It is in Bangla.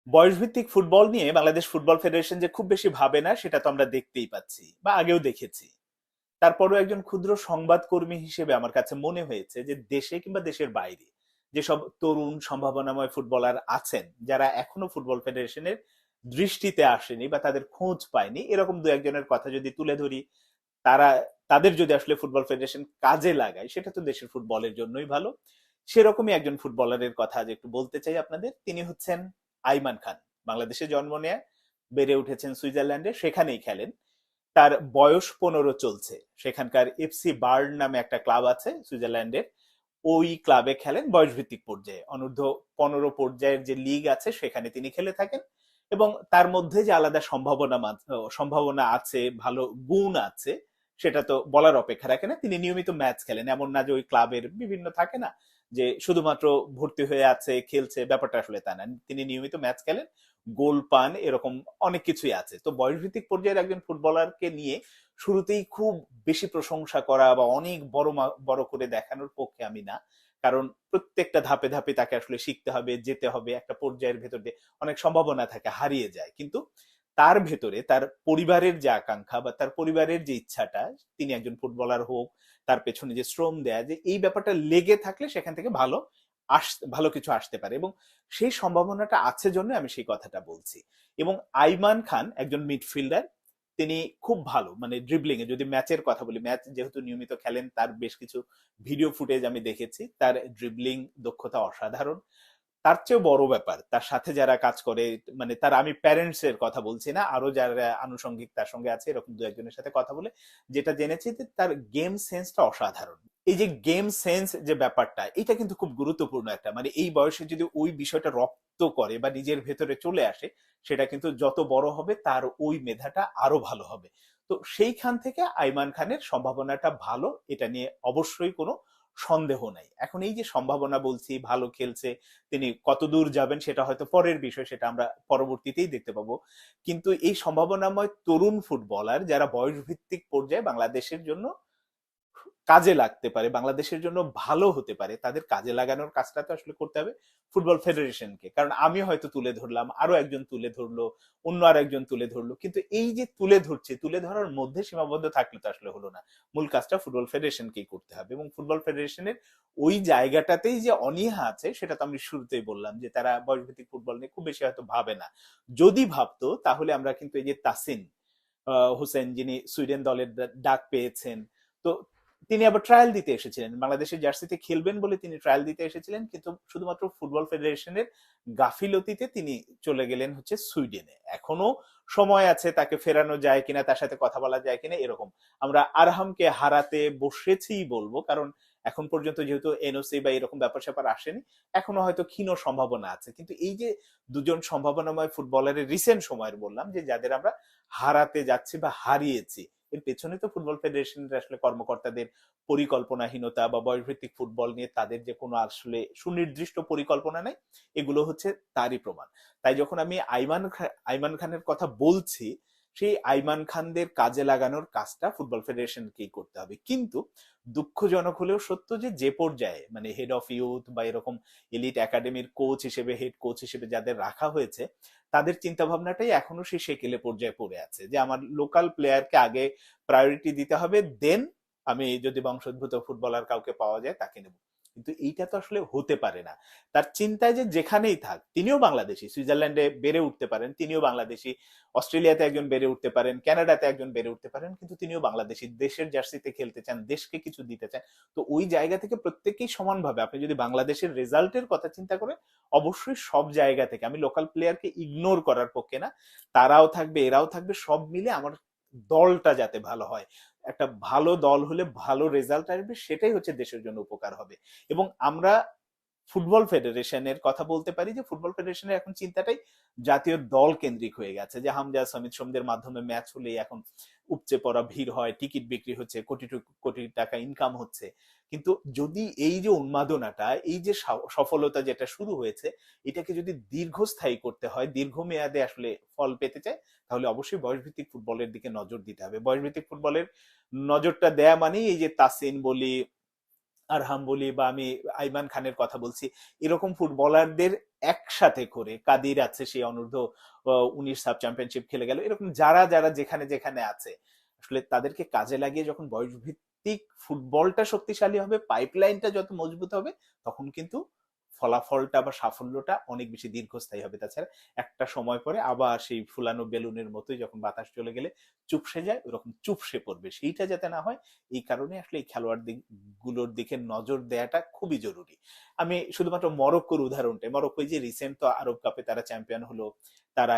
বয়সভিত্তিক ফুটবল নিয়ে বাংলাদেশ ফুটবল ফেডারেশন যে খুব বেশি ভাবে না সেটা তো আমরা দেখতেই পাচ্ছি বা আগেও দেখেছি। তারপরেও একজন ক্ষুদ্র সংবাদকর্মী হিসেবে আমার কাছে মনে হয়েছে যে দেশে কিংবা দেশের বাইরে যেসব তরুণ সম্ভাবনাময় ফুটবলার আছেন যারা এখনো ফুটবল ফেডারেশনের দৃষ্টিতে আসেনি বা তাদের খোঁজ পায়নি, এরকম দু একজনের কথা যদি তুলে ধরি, তারা তাদের যদি আসলে ফুটবল ফেডারেশন কাজে লাগায় সেটা তো দেশের ফুটবলের জন্যই ভালো। সেরকমই একজন ফুটবলারের কথা আজ একটু বলতে চাই আপনাদের। তিনি হচ্ছেন আইমান খান। বাংলাদেশে জন্ম নেয়া, বেড়ে উঠেছেন সুইজারল্যান্ডে, সেখানেই খেলেন। তার বয়স 15 চলছে। সেখানকার এফসি বার্ন নামে একটা ক্লাব আছে সুইজারল্যান্ডের, ওই ক্লাবে খেলেন বয়সভিত্তিক পর্যায়ে। অনূর্ধ্ব 15 পর্যায়ের যে লিগ আছে সেখানে তিনি খেলে থাকেন। এবং তার মধ্যে যে আলাদা সম্ভাবনা আছে, ভালো গুণ আছে, সেটা তো বলার অপেক্ষা রাখে না। তিনি নিয়মিত ম্যাচ খেলেন, এমন না যে ওই ক্লাবের বিভিন্ন থাকে না যে শুধুমাত্র ভর্তি হয়ে আছে খেলছে, ব্যাপারটা আসলে তা না। তিনি নিয়মিত ম্যাচ খেলেন, গোল পান, এরকম অনেক কিছুই আছে। তো বয়সভিত্তিক পর্যায়ের একজন ফুটবলারকে নিয়ে শুরুতেই খুব বেশি প্রশংসা করা বা অনেক বড় করে দেখানোর পক্ষে আমি না। কারণ প্রত্যেকটা ধাপে ধাপে তাকে আসলে শিখতে হবে, যেতে হবে, একটা পর্যায়ের ভেতর দিয়ে অনেক সম্ভাবনা থাকে হারিয়ে যায়। কিন্তু তার ভেতরে তার পরিবারের যে আকাঙ্ক্ষা বা তার পরিবারের যে ইচ্ছাটা, তিনি একজন ফুটবলার হোক, তার পেছনে যে শ্রম দেয়া, যে এই ব্যাপারটা লেগে থাকলে সেখান থেকে ভালো কিছু আসতে পারে। এবং সেই সম্ভাবনাটা আছে জন্য আমি সেই কথাটা বলছি। এবং আইমান খান একজন মিডফিল্ডার। তিনি খুব ভালো, মানে ড্রিবলিং এ যদি ম্যাচের কথা বলি, ম্যাচ যেহেতু নিয়মিত খেলেন, তার বেশ কিছু ভিডিও ফুটেজ আমি দেখেছি। তার ড্রিবলিং দক্ষতা অসাধারণ। তার চেয়েও বড় ব্যাপার, তার সাথে যারা কাজ করে, মানে তার, আমি প্যারেন্টস এর কথা বলছি না, আরো যারা আনুষঙ্গিক তার সঙ্গে আছে, এরকম দু একজনের সাথে কথা বলে যেটা জেনেছি যে তার গেম সেন্সটা অসাধারণ। এই যে গেম সেন্স যে ব্যাপারটা, এটা কিন্তু খুব গুরুত্বপূর্ণ একটা, মানে এই বয়সে যদি ওই বিষয়টা রপ্ত করে বা নিজের ভেতরে চলে আসে, সেটা কিন্তু যত বড় হবে তার ওই মেধাটা আরো ভালো হবে। তো সেইখান থেকে আইমান খানের সম্ভাবনাটা ভালো, এটা নিয়ে অবশ্যই কোনো সন্দেহ নাই। এখন এই যে সম্ভাবনা বলছি, ভালো খেলছে, তিনি কতদূর যাবেন সেটা হয়তো পরের বিষয়, সেটা আমরা পরবর্তীতেই দেখতে পাবো। কিন্তু এই সম্ভাবনাময় তরুণ ফুটবলার যারা বয়স ভিত্তিক পর্যায়ে বাংলাদেশের জন্য কাজে লাগতে পারে, বাংলাদেশের জন্য ভালো হতে পারে, তাদের কাজে লাগানোর কাজটা তো আসলে করতে হবে ফুটবল ফেডারেশনকে। কারণ আমি হয়তো তুলে ধরলাম, আরো একজন তুলে ধরলো, অন্য আর একজন তুলে ধরলো, কিন্তু এই যে তুলে ধরছে, তুলে ধরার মধ্যে সীমাবদ্ধ থাকলে তো আসলে হলো না। মূল কাজটা ফুটবল ফেডারেশনকেই করতে হবে। এবং ফুটবল ফেডারেশনের ওই জায়গাটাতেই যে অনীহা আছে, সেটা তো আমি শুরুতেই বললাম যে তারা বয়সভিত্তিক ফুটবল নিয়ে খুব বেশি হয়তো ভাবে না। যদি ভাবতো তাহলে আমরা কিন্তু এই যে তাসিন হোসেন, যিনি সুইডেন দলের ডাক পেয়েছেন, তো তিনি আবার ট্রায়াল দিতে এসেছিলেন, বাংলাদেশের জার্সিতে খেলবেন বলে তিনি ট্রায়াল দিতে এসেছিলেন, কিন্তু শুধুমাত্র ফুটবল ফেডারেশনের গাফিলতিতে তিনি চলে গেলেন হচ্ছে সুইডেনে। এখনো সময় আছে, তাকে ফেরানো যায় কিনা, তার সাথে কথা বলা যায় কিনা, এরকম। আমরা আরহামকে হারাতে বসেছি বলবো, কারণ এখন পর্যন্ত যেহেতু এনওসি বা এরকম ব্যাপার স্যাপার আসেনি, এখনো হয়তো ক্ষীণ সম্ভাবনা আছে। কিন্তু এই যে দুজন সম্ভাবনাময় ফুটবলারের রিসেন্ট সময়ের বললাম, যে যাদের আমরা হারাতে যাচ্ছি বা হারিয়েছি, এর পেছনে তো ফুটবল ফেডারেশনের আসলে কর্মকর্তাদের পরিকল্পনাহীনতা বা বয়সভিত্তিক ফুটবল নিয়ে তাদের যে কোনো আসলে সুনির্দিষ্ট পরিকল্পনা নেই, এগুলো হচ্ছে তারই প্রমাণ। তাই যখন আমি আইমান খানের কথা বলছি, সেই আইমান খানদের কাজে লাগানোর কাজটা ফুটবল ফেডারেশনকেই করতে হবে। কিন্তু দুঃখজনক হলেও সত্য যে যে পর্যায়ে, মানে হেড অফ ইউথ বা এরকম এলিট একাডেমির কোচ হিসেবে, হেড কোচ হিসেবে যাদের রাখা হয়েছে, তাদের চিন্তা ভাবনাটাই এখনো সেই সেকেলে পর্যায়ে পড়ে আছে, যে আমার লোকাল প্লেয়ারকে আগে প্রায়োরিটি দিতে হবে, দেন আমি যদি বংশোদ্ভূত ফুটবলার কাউকে পাওয়া যায় তাকে নেব। কিন্তু এইটা তো আসলে হতে পারে না। তার চিন্তায় যে যেখানেই থাক, তিনিও বাংলাদেশি, সুইজারল্যান্ডে বেড়ে উঠতে পারেন, তিনিও বাংলাদেশি, অস্ট্রেলিয়াতে একজন বেড়ে উঠতে পারেন, কানাডাতে একজন বেড়ে উঠতে পারেন, কিন্তু তিনিও বাংলাদেশি, দেশের জার্সিতে খেলতে চান, দেশকে কিছু দিতে চান। তো ওই জায়গা থেকে প্রত্যেকেই সমানভাবে, আপনি যদি বাংলাদেশের রেজাল্টের কথা চিন্তা করেন, অবশ্যই সব জায়গা থেকে, আমি লোকাল প্লেয়ারকে ইগনোর করার পক্ষে না, তারাও থাকবে, এরাও থাকবে, সব মিলে আমার দলটা যাতে ভালো হয়, একটা ভালো দল হলে ভালো রেজাল্ট আসবে, সেটাই হচ্ছে দেশের জন্য উপকার হবে। এবং আমরা ফুটবল ফেডারেশনের কথা বলতে পারি যে ফুটবল ফেডারেশনের এখন চিন্তাটাই জাতীয় দল কেন্দ্রিক হয়ে গেছে, যে হামজা সমিত সোমদের মাধ্যমে ম্যাচ হলেই এখন উপচে পড়া ভিড় হয়, টিকিট বিক্রি হচ্ছে, কোটি কোটি টাকা ইনকাম হচ্ছে। কিন্তু যদি এই যে উন্মাদনাটা, এই যে সফলতা যেটা শুরু হয়েছে, এটাকে যদি দীর্ঘস্থায়ী করতে হয়, দীর্ঘমেয়াদে আসলে ফল পেতে চায়, তাহলে অবশ্যই বয়সভিত্তিক ফুটবলের দিকে নজর দিতে হবে। বয়সভিত্তিক ফুটবলের নজরটা দেয়া মানেই এই যে তাসিন বলি, আরহাম বলি বা আমি আইমান খানের কথা বলছি, এরকম ফুটবলারদের একসাথে করে, কাদির আছে সেই অনূর্ধ্ব 19 সাব চ্যাম্পিয়নশিপ খেলে গেল, এরকম যারা যারা যেখানে যেখানে আছে, আসলে তাদেরকে কাজে লাগিয়ে যখন বয়স ভিত্তিক ফুটবলটা শক্তিশালী হবে, পাইপলাইনটা যত মজবুত হবে, তখন কিন্তু ফলাফলটা বা সাফল্যটা অনেক বেশি দীর্ঘস্থায়ী হবে। তাছাড়া একটা সময় পরে আবার সেই ফুলানো বেলুনের মতোই যখন বাতাস চলে গেলে চুপসে যায়, ওরকম চুপসে পড়বে। সেইটা যাতে না হয়, এই কারণে আসলে এই খেলোয়াড় গুলোর দিকে নজর দেওয়াটা খুবই জরুরি। আমি শুধুমাত্র মরক্কোর উদাহরণটাই, মরক্কো যে রিসেন্ট তো আরব কাপে তারা চ্যাম্পিয়ন হলো,